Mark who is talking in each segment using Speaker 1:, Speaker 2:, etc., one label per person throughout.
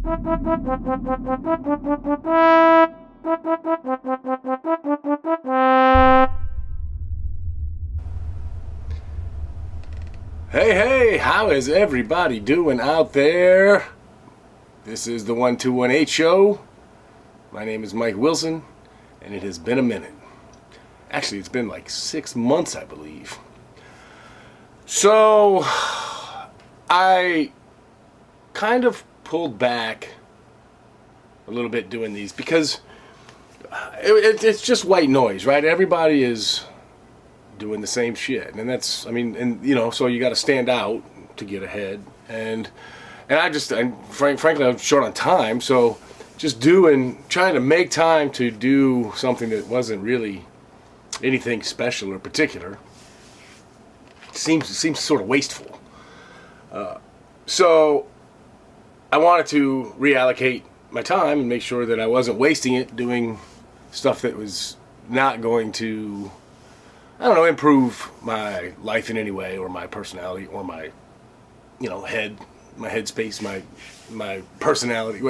Speaker 1: Hey, how is everybody doing out there? This is the 1218 show. My name is Mike Wilson, and it has been a minute. Actually, it's been like 6 months, I believe. So, I kind of pulled back a little bit doing these because it's just white noise, right? Everybody is doing the same shit, and that's, so you got to stand out to get ahead, and frankly, I'm short on time, so just trying to make time to do something that wasn't really anything special or particular seems sort of wasteful. So I wanted to reallocate my time and make sure that I wasn't wasting it doing stuff that was not going to, improve my life in any way, or my personality, or my, my headspace, my personality,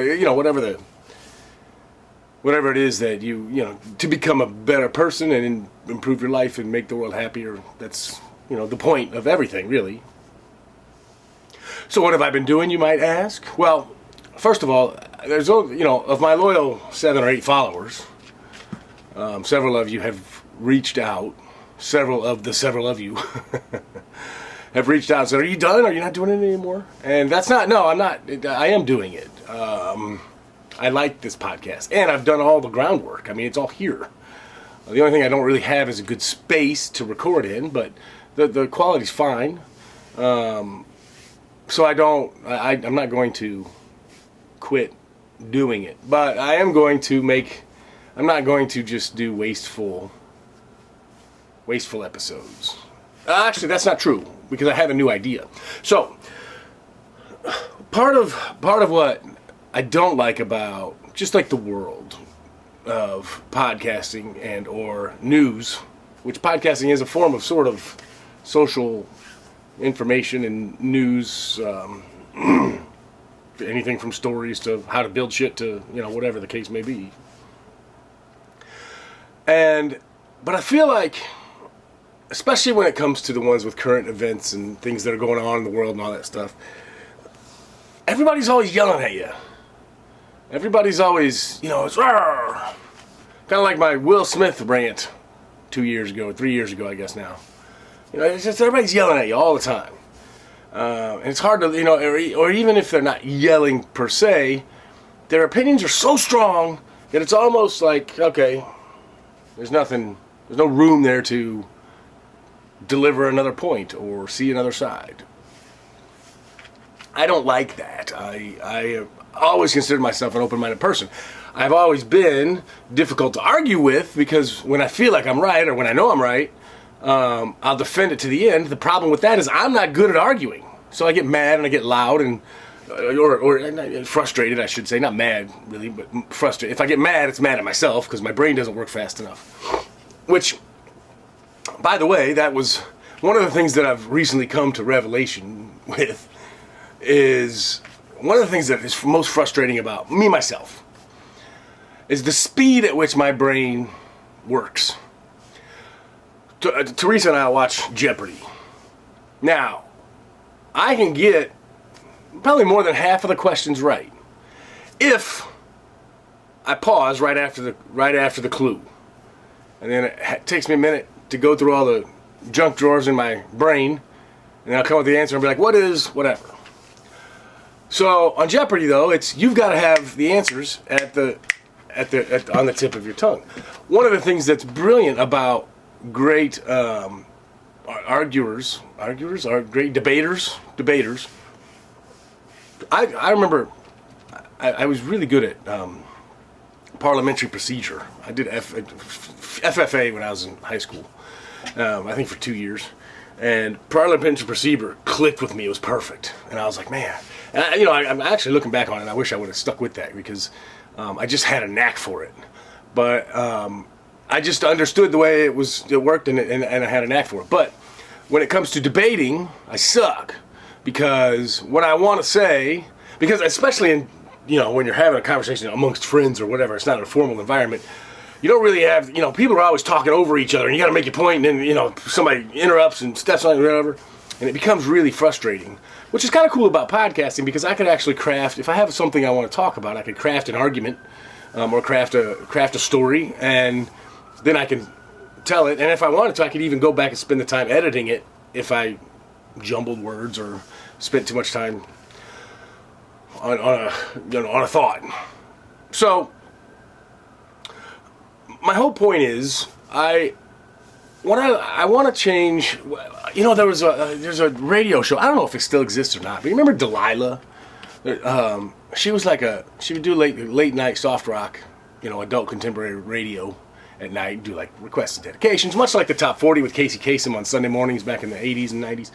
Speaker 1: whatever it is that to become a better person and improve your life and make the world happier. That's, the point of everything, really. So what have I been doing, you might ask? Well, first of all, there's, of my loyal 7 or 8 followers, several of you have reached out. Several of you have reached out and said, "Are you done? Are you not doing it anymore?" And that's not, no, I'm not. I am doing it. I like this podcast, and I've done all the groundwork. It's all here. The only thing I don't really have is a good space to record in, but the quality's fine. So I'm not going to quit doing it, but I am going to I'm not going to just do wasteful episodes. Actually, that's not true, because I have a new idea. So, part of what I don't like about just like the world of podcasting and or news, which podcasting is a form of sort of social information and news, anything from stories to how to build shit to, whatever the case may be. But I feel like, especially when it comes to the ones with current events and things that are going on in the world and all that stuff, everybody's always yelling at you. Everybody's always, it's kind of like my Will Smith rant 3 years ago, I guess now. It's just everybody's yelling at you all the time. And it's hard to, or even if they're not yelling per se, their opinions are so strong that it's almost like, okay, there's no room there to deliver another point or see another side. I don't like that. I always consider myself an open-minded person. I've always been difficult to argue with, because when I feel like I'm right, or when I know I'm right, I'll defend it to the end. The problem with that is I'm not good at arguing. So I get mad and I get loud and or frustrated, I should say. Not mad, really, but frustrated. If I get mad, it's mad at myself, because my brain doesn't work fast enough. Which, by the way, that was one of the things that I've recently come to revelation with, is one of the things that is most frustrating about me, myself, is the speed at which my brain works. Teresa and I watch Jeopardy. Now, I can get probably more than half of the questions right if I pause right after the clue, and then it takes me a minute to go through all the junk drawers in my brain, and I'll come up with the answer and be like, what is whatever. So on Jeopardy, though, you've got to have the answers on the tip of your tongue. One of the things that's brilliant about great arguers are great debaters. I remember I was really good at parliamentary procedure. I did FFA when I was in high school. I think for 2 years. And parliamentary procedure clicked with me. It was perfect. And I was like, man. And I'm actually looking back on it, I wish I would have stuck with that, because I just had a knack for it. But I just understood the way it worked, and I had a knack for it. But when it comes to debating, I suck, because what I want to say, because especially in when you're having a conversation amongst friends or whatever, it's not in a formal environment. You don't really have, people are always talking over each other, and you got to make your point, and then, somebody interrupts and steps on you, whatever, and it becomes really frustrating, which is kind of cool about podcasting, because I could actually craft, if I have something I want to talk about, I could craft an argument, or craft a story, and then I can tell it, and if I wanted to, I could even go back and spend the time editing it if I jumbled words or spent too much time on a thought. So my whole point is I want to change. There's a radio show. I don't know if it still exists or not, but you remember Delilah? She would do late night soft rock, adult contemporary radio at night, do like requests and dedications, much like the Top 40 with Casey Kasem on Sunday mornings back in the 80s and 90s.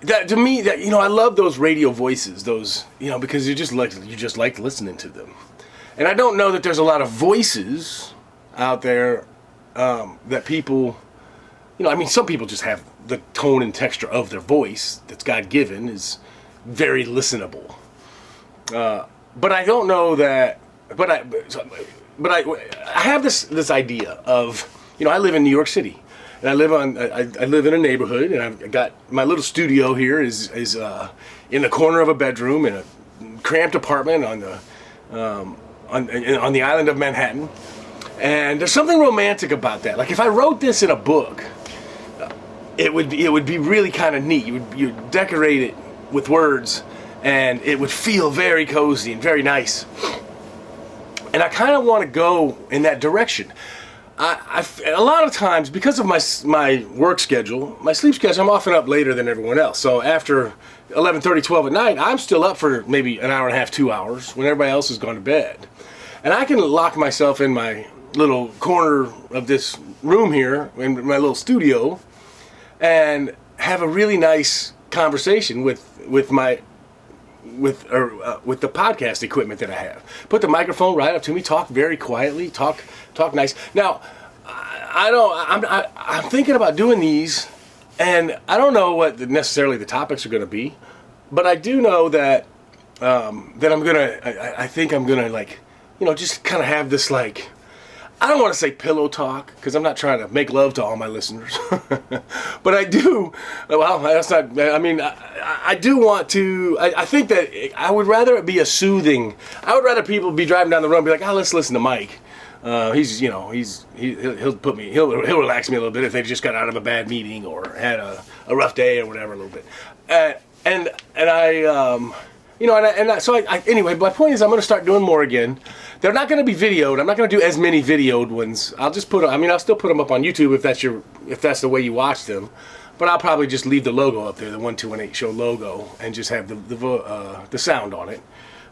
Speaker 1: That to me, I love those radio voices, those, because you just like listening to them. And I don't know that there's a lot of voices out there that people, some people just have the tone and texture of their voice that's God-given is very listenable. But I don't know that. But I have this idea of, I live in New York City, and I live in a neighborhood, and I've got my little studio here is in the corner of a bedroom in a cramped apartment on the island of Manhattan. And there's something romantic about that. Like if I wrote this in a book, it would be really kind of neat. You'd decorate it with words, and it would feel very cozy and very nice. And I kind of want to go in that direction. A lot of times, because of my work schedule, my sleep schedule, I'm often up later than everyone else. So after 11:30, 12 at night, I'm still up for maybe an hour and a half, 2 hours when everybody else has gone to bed. And I can lock myself in my little corner of this room here, in my little studio, and have a really nice conversation with the podcast equipment that I have. Put the microphone right up to me, talk very quietly, talk nice. Now, I'm thinking about doing these, and I don't know what necessarily the topics are going to be, but I do know that I think I'm gonna just kind of have this I don't want to say pillow talk, because I'm not trying to make love to all my listeners. But I do, well, that's not, I do want to, I think that I would rather it be a soothing, I would rather people be driving down the road and be like, let's listen to Mike. He'll relax me a little bit if they just got out of a bad meeting or had a rough day or whatever a little bit. Anyway, my point is I'm going to start doing more again. They're not going to be videoed. I'm not going to do as many videoed ones. I'll just I'll still put them up on YouTube if that's the way you watch them. But I'll probably just leave the logo up there, the 1218 Show logo, and just have the sound on it,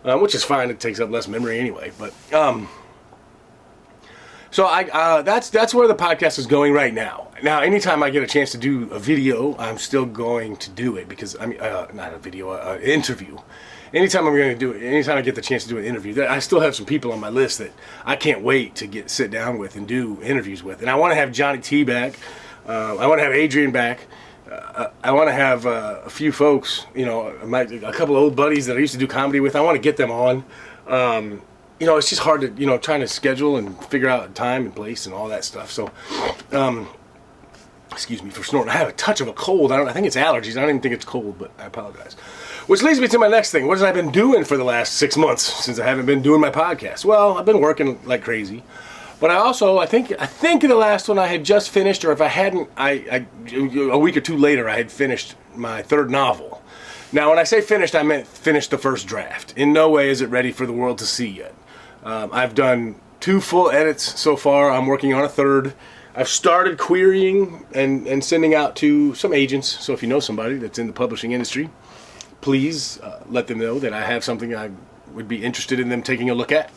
Speaker 1: which is fine. It takes up less memory anyway. But so that's where the podcast is going right now. Now, anytime I get a chance to do a video, I'm still going to do it because not a video, an interview. Anytime I'm going to do it, anytime I get the chance to do an interview, I still have some people on my list that I can't wait to sit down with and do interviews with. And I want to have Johnny T back. I want to have Adrian back. I want to have a few folks, a couple of old buddies that I used to do comedy with. I want to get them on. It's just hard to, trying to schedule and figure out time and place and all that stuff. So, excuse me for snorting. I have a touch of a cold. I think it's allergies. I don't even think it's cold, but I apologize. Which leads me to my next thing. What have I been doing for the last 6 months since I haven't been doing my podcast? Well, I've been working like crazy. But I think the last one I had just finished, or if I hadn't, a week or two later, I had finished my third novel. Now, when I say finished, I meant finished the first draft. In no way is it ready for the world to see yet. I've done 2 full edits so far. I'm working on a third. I've started querying and sending out to some agents. So if you know somebody that's in the publishing industry, please let them know that I have something I would be interested in them taking a look at.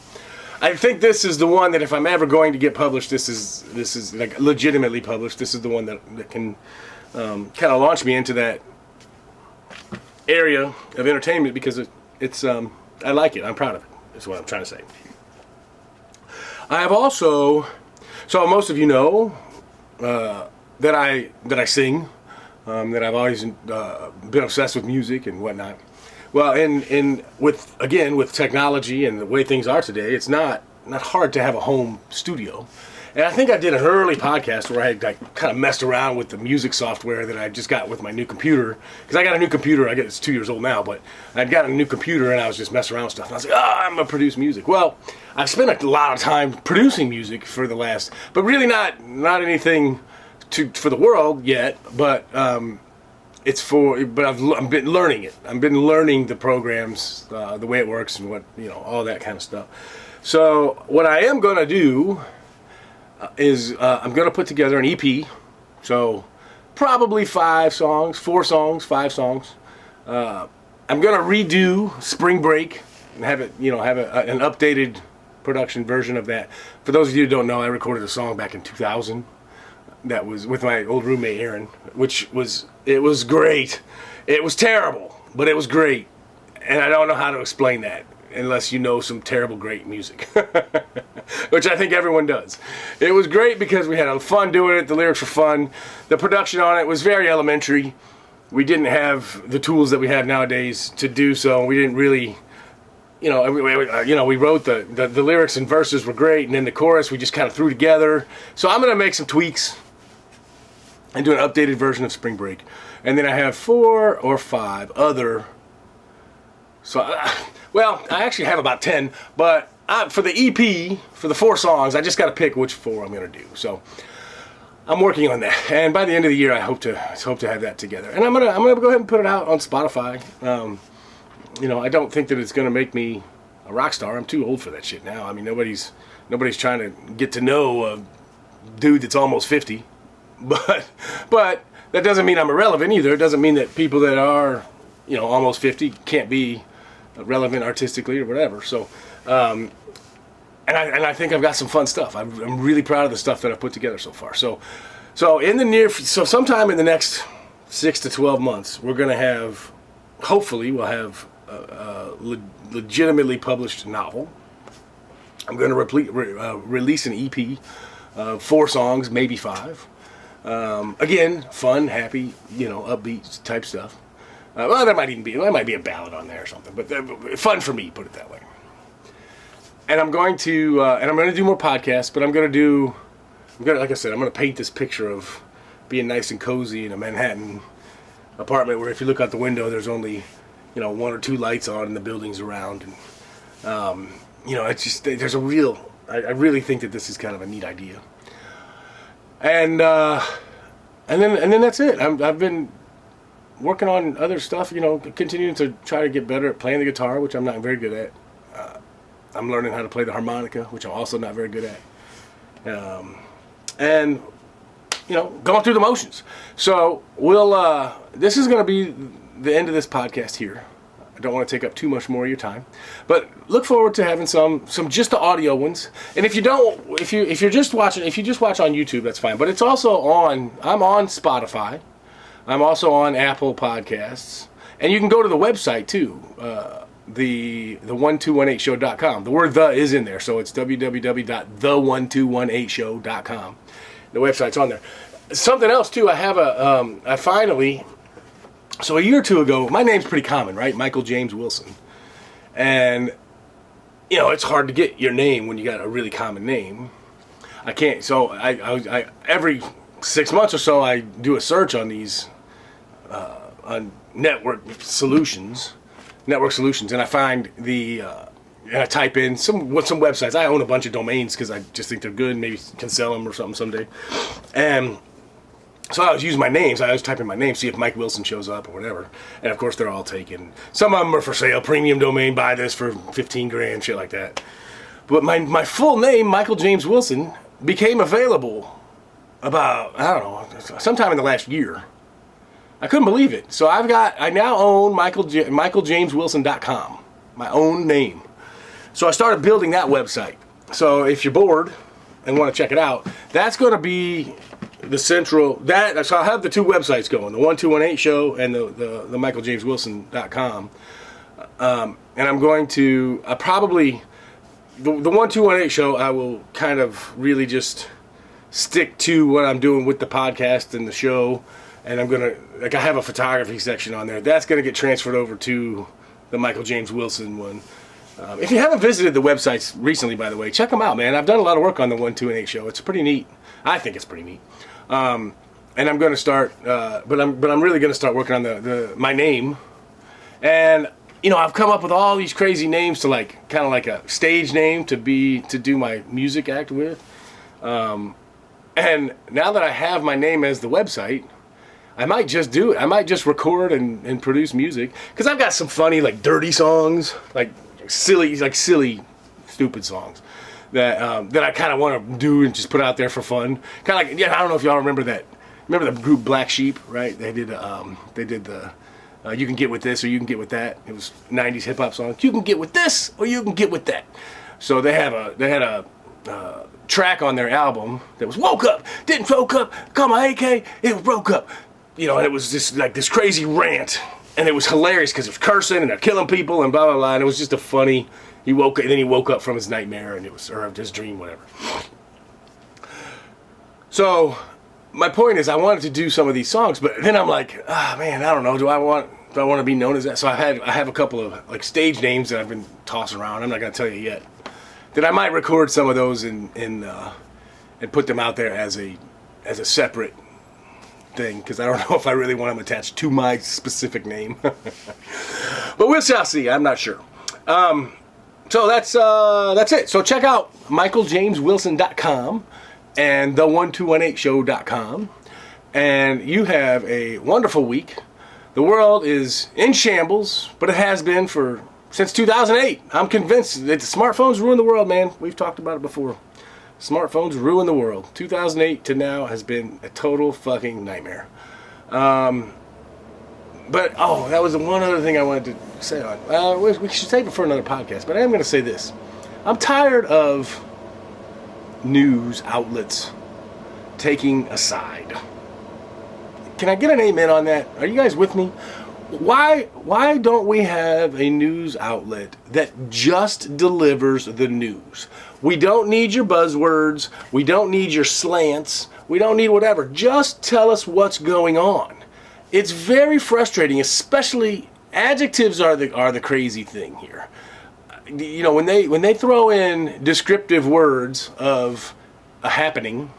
Speaker 1: I think this is the one that if I'm ever going to get published, this is like legitimately published. This is the one that can kind of launch me into that area of entertainment because it's I like it. I'm proud of it. Is what I'm trying to say. I have also, so most of you know that I sing. That I've always been obsessed with music and whatnot. Well, with technology and the way things are today, it's not hard to have a home studio. And I think I did an early podcast where I kind of messed around with the music software that I just got with my new computer. Because I got a new computer, it's 2 years old now, but I'd got a new computer and I was just messing around with stuff. And I was like, I'm going to produce music. Well, I've spent a lot of time producing music for the last, but really not anything for the world yet, but I've been learning it. I've been learning the programs, the way it works and all that kind of stuff. So what I am going to do is I'm going to put together an EP. So probably 4 songs, 5 songs. I'm going to redo Spring Break and have an updated production version of that. For those of you who don't know, I recorded a song back in 2000 that was with my old roommate Aaron, it was great. It was terrible, but it was great. And I don't know how to explain that unless you know some terrible, great music, which I think everyone does. It was great because we had fun doing it. The lyrics were fun. The production on it was very elementary. We didn't have the tools that we have nowadays to do so. We didn't really, we wrote the lyrics and verses were great, and then the chorus we just kind of threw together. So I'm going to make some tweaks and do an updated version of Spring Break. And then I have 4 or 5 other. So, I actually have about 10, but for the EP, for the 4 songs, I just got to pick which 4 I'm going to do. So I'm working on that, and by the end of the year, I hope to have that together. And I'm gonna go ahead and put it out on Spotify. I don't think that it's gonna make me a rock star. I'm too old for that shit now. I mean, nobody's trying to get to know a dude that's almost 50, but that doesn't mean I'm irrelevant either. It doesn't mean that people that are almost 50 can't be relevant artistically or whatever. So, and I think I've got some fun stuff. I'm really proud of the stuff that I've put together so far. So sometime in the next 6 to 12 months, we'll have a legitimately published novel. I'm going to release an EP, 4 songs, maybe 5. Again, fun, happy, upbeat type stuff. That might be a ballad on there or something, but fun for me, put it that way. And I'm going to do more podcasts, but like I said, I'm going to paint this picture of being nice and cozy in a Manhattan apartment where if you look out the window, there's only, 1 or 2 lights on and the buildings around. And, it's just, I really think that this is kind of a neat idea. And then that's it. I've been working on other stuff, continuing to try to get better at playing the guitar, which I'm not very good at. I'm learning how to play the harmonica, which I'm also not very good at. And going through the motions. So this is going to be the end of this podcast here. I don't want to take up too much more of your time, but look forward to having some just the audio ones. And if you just watch on YouTube, that's fine. But it's also I'm on Spotify. I'm also on Apple Podcasts, and you can go to the website too, the 1218show.com. The word "the" is in there, so it's www.the1218show.com. The website's on there. Something else too. So a year or 2 ago, my name's pretty common, right? Michael James Wilson. And, it's hard to get your name when you got a really common name. I can't, so I every 6 months or so, I do a search on these, on network solutions, and I find and I type in some websites. I own a bunch of domains because I just think they're good, maybe can sell them or something someday. And so I always use my names. I always type in my name, see if Mike Wilson shows up or whatever. And of course, they're all taken. Some of them are for sale, premium domain, buy this for $15,000, shit like that. But my full name, Michael James Wilson, became available about, I don't know, sometime in the last year. I couldn't believe it. So I now own MichaelJamesWilson.com, my own name. So I started building that website. So if you're bored and want to check it out, that's going to be the central, so I'll have the 2 websites going, the 1218 show and the MichaelJamesWilson.com. And I'm going to, the 1218 show, I will kind of really just stick to what I'm doing with the podcast and the show. And I'm going to, I have a photography section on there. That's going to get transferred over to the Michael James Wilson one. If you haven't visited the websites recently, by the way, check them out, man. I've done a lot of work on the 1, 2, and 8 show. It's pretty neat. I think it's pretty neat. And I'm going to start, but I'm really going to start working on my name. And I've come up with all these crazy names to kind of like a stage name to do my music act with. And now that I have my name as the website, I might just do it. I might just record and produce music, because I've got some funny, like, dirty songs, like silly, stupid songs that I kind of want to do and just put out there for fun. Kind of like, I don't know if y'all remember that. Remember the group Black Sheep, right? They did the You Can Get With This or You Can Get With That. It was 90s hip hop song. You can get with this or you can get with that. So they had a track on their album that was Woke Up, Didn't Woke Up, Call My AK, it broke up. And it was just like this crazy rant, and it was hilarious because it was cursing and they're killing people and blah blah blah. And it was just a funny. He woke up from his nightmare, and or his dream, whatever. So my point is, I wanted to do some of these songs, but then I'm like, man, I don't know. Do I want to be known as that? So I have a couple of like stage names that I've been tossing around. I'm not gonna tell you yet. That I might record some of those and put them out there as a separate thing, because I don't know if I really want them attached to my specific name. But we shall see. I'm not sure. So that's it. So check out michaeljameswilson.com and the1218show.com, and you have a wonderful week. The world is in shambles, but it has been since 2008. I'm convinced that the smartphones ruin the world, man. We've talked about it before. Smartphones ruin the world. 2008 to now has been a total fucking nightmare. But that was one other thing I wanted to say on. We should save it for another podcast, but I am going to say this. I'm tired of news outlets taking a side. Can I get an amen on that? Are you guys with me? Why don't we have a news outlet that just delivers the news? We don't need your buzzwords. We don't need your slants. We don't need whatever. Just tell us what's going on. It's very frustrating, especially adjectives are the crazy thing here. When they throw in descriptive words of a happening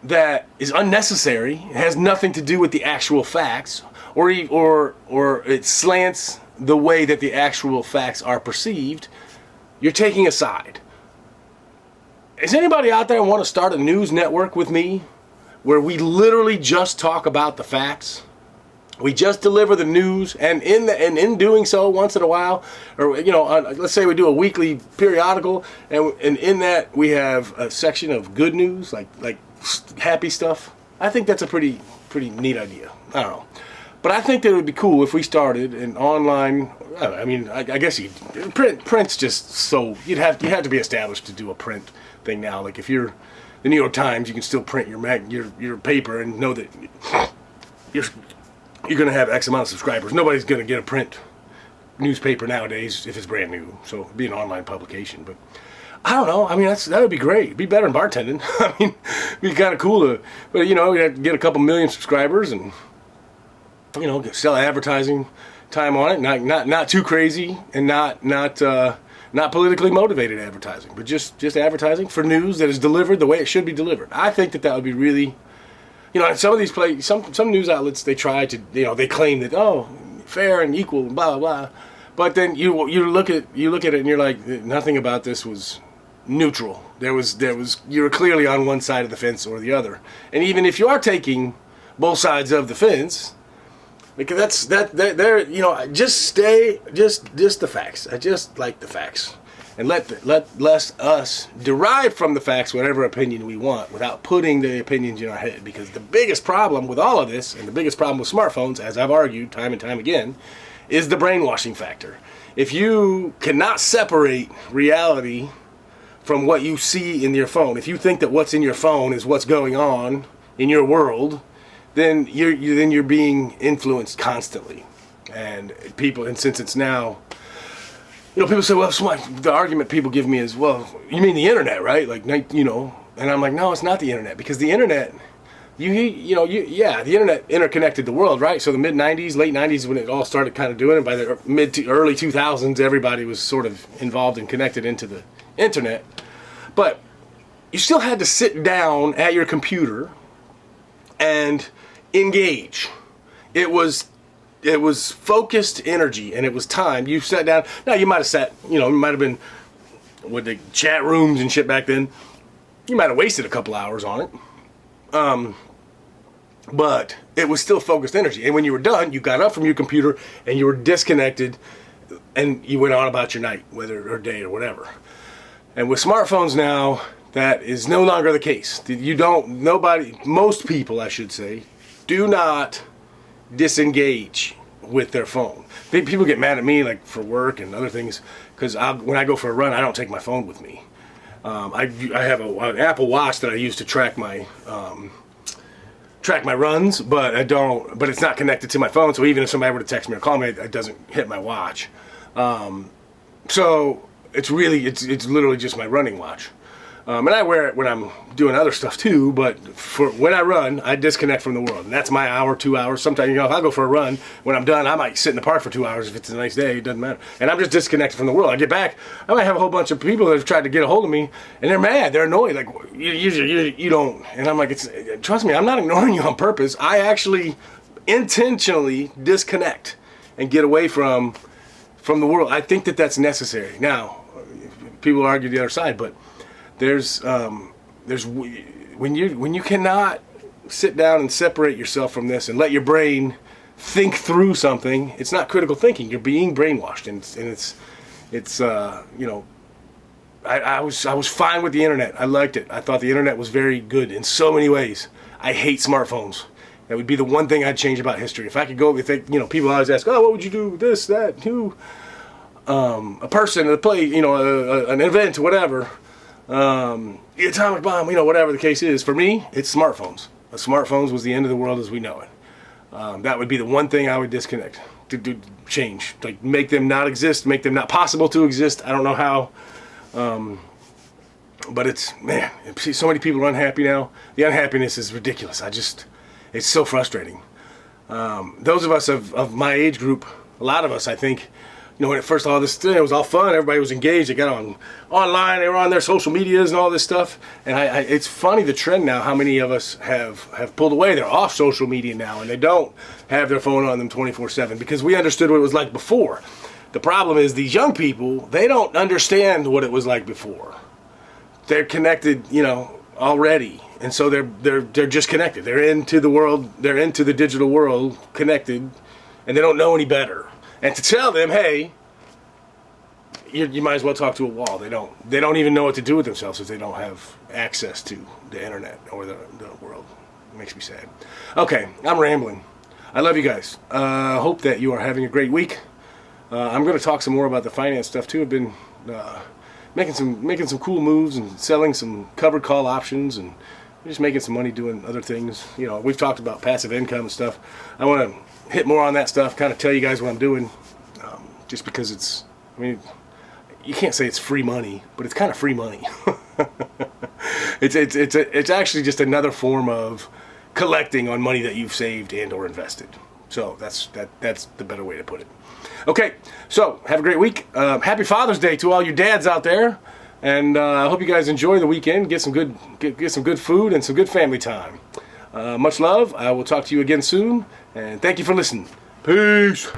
Speaker 1: that is unnecessary, it has nothing to do with the actual facts, or it slants the way that the actual facts are perceived, you're taking a side. Is anybody out there want to start a news network with me where we literally just talk about the facts? We just deliver the news, and in doing so, once in a while, or let's say we do a weekly periodical, and in that we have a section of good news, like happy stuff. I think that's a pretty neat idea. I don't know. But I think that it would be cool if we started an online. I guess print's just so you'd have to be established to do a print thing now. Like if you're the New York Times, you can still print your paper and know that you're going to have X amount of subscribers. Nobody's going to get a print newspaper nowadays if it's brand new. So it'd be an online publication. But I don't know. That would be great. It'd be better than bartending. It'd be kind of cool to, but we'd have to get a couple million subscribers and sell advertising time on it. Not too crazy and not politically motivated advertising, but just advertising for news that is delivered the way it should be delivered. I think that would be really, some of these some news outlets, they try to, they claim that fair and equal and blah blah blah, but then you look at it and you're like, nothing about this was neutral. There was you were clearly on one side of the fence or the other, and even if you are taking both sides of the fence. Because just the facts. I just like the facts, and let us derive from the facts whatever opinion we want without putting the opinions in our head. Because the biggest problem with all of this, and the biggest problem with smartphones, as I've argued time and time again, is the brainwashing factor. If you cannot separate reality from what you see in your phone, if you think that what's in your phone is what's going on in your world, then you're being influenced constantly, and since it's now, people say, well, the argument people give me is, well, you mean the internet, right? And I'm like, no, it's not the internet, because the internet the internet interconnected the world, right? So the mid 90s, late 90s, when it all started kind of doing it, by the mid to early 2000s, everybody was sort of involved and connected into the internet. But you still had to sit down at your computer and engage. It was focused energy, and it was time. You sat down. Now you might have sat, you might have been with the chat rooms and shit back then. You might have wasted a couple hours on it. But it was still focused energy. And when you were done, you got up from your computer and you were disconnected and you went on about your night, whether or day or whatever. And with smartphones now, that is no longer the case. Most people, I should say, do not disengage with their phone. People get mad at me, like for work and other things, because when I go for a run, I don't take my phone with me. I have an Apple Watch that I use to track my runs, but I don't. But it's not connected to my phone, so even if somebody were to text me or call me, it doesn't hit my watch. So it's literally just my running watch. And I wear it when I'm doing other stuff too, but for when I run, I disconnect from the world. And that's my hour, 2 hours. Sometimes, if I go for a run, when I'm done, I might sit in the park for 2 hours. If it's a nice day, it doesn't matter. And I'm just disconnected from the world. I get back, I might have a whole bunch of people that have tried to get a hold of me, and they're mad, they're annoyed. Like, you don't. And I'm like, trust me, I'm not ignoring you on purpose. I actually intentionally disconnect and get away from the world. I think that that's necessary. Now, people argue the other side, but there's when you cannot sit down and separate yourself from this and let your brain think through something, it's not critical thinking. You're being brainwashed, I was fine with the internet. I liked it. I thought the internet was very good in so many ways. I hate smartphones. That would be the one thing I'd change about history. If I could go, people always ask, oh, what would you do? This, that, who, a person, a play, an event, whatever. The atomic bomb, whatever the case is. For me, it's smartphones. Smartphones was the end of the world as we know it. That would be the one thing I would disconnect, to change, like make them not exist, make them not possible to exist. I don't know how, but it's so many people are unhappy now. The unhappiness is ridiculous. It's so frustrating. Those of us of my age group, a lot of us, I think, when at first all this, it was all fun, everybody was engaged, they got online, they were on their social medias and all this stuff, and it's funny the trend now, how many of us have pulled away. They're off social media now, and they don't have their phone on them 24/7, because we understood what it was like before. The problem is these young people, they don't understand what it was like before. They're connected, already, and so they're just connected. They're into the world, they're into the digital world, connected, and they don't know any better. And to tell them, hey, you might as well talk to a wall. They don't even know what to do with themselves if they don't have access to the internet or the world. It makes me sad. Okay, I'm rambling. I love you guys. Hope that you are having a great week. I'm going to talk some more about the finance stuff too. I've been making some cool moves and selling some covered call options and just making some money doing other things. We've talked about passive income and stuff. I want to hit more on that stuff, kind of tell you guys what I'm doing, just because you can't say it's free money, but it's kind of free money. It's actually just another form of collecting on money that you've saved and or invested. So that's the better way to put it. Okay, so have a great week. Happy Father's Day to all you dads out there, and I hope you guys enjoy the weekend. Get some good food and some good family time. Much love. I will talk to you again soon, and thank you for listening. Peace.